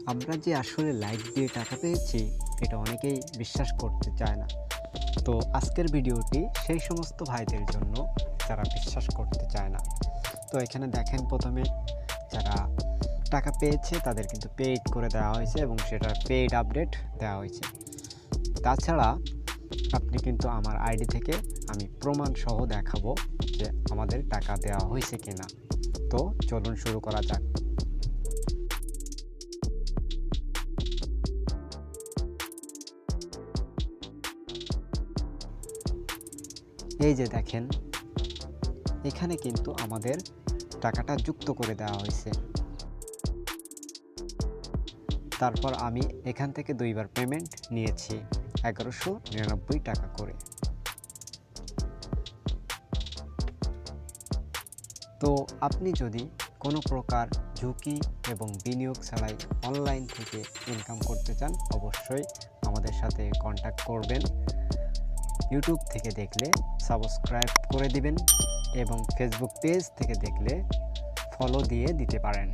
আমরা যে আসলে লাইক দিয়ে টাকা পেয়েছি এটা অনেকেই বিশ্বাস করতে চায় না। তো আজকের ভিডিওটি সেই সমস্ত ভাইদের জন্য যারা বিশ্বাস করতে চায় না। তো এখানে দেখেন প্রথমে যারা টাকা পেয়েছে তাদের কিন্তু পেইড করে দেওয়া হয়েছে এবং সেটার পেইড আপডেট দেওয়া হয়েছে। তাছাড়া আপনি কিন্তু আমার আইডি থেকে আমি প্রমাণ সহ দেখাবো যে আমাদের টাকা দেওয়া হয়েছে কিনা। তো চলুন শুরু করা যাক। এই যে দেখেন এখানে কিন্তু আমাদের টাকাটা যুক্ত করে দেওয়া হয়েছে। তারপর আমি এখান থেকে 2 বার পেমেন্ট নিয়েছি 1199 টাকা করে। তো আপনি যদি কোনো প্রকার ঝুঁকি এবং বিনিয়োগ ছাড়াই অনলাইন থেকে ইনকাম করতে চান অবশ্যই আমাদের সাথে কন্ট্যাক্ট করবেন। ইউটিউব থেকে দেখলে সাবস্ক্রাইব করে দিবেন এবং ফেসবুক পেজ থেকে দেখলে ফলো দিয়ে দিতে পারেন।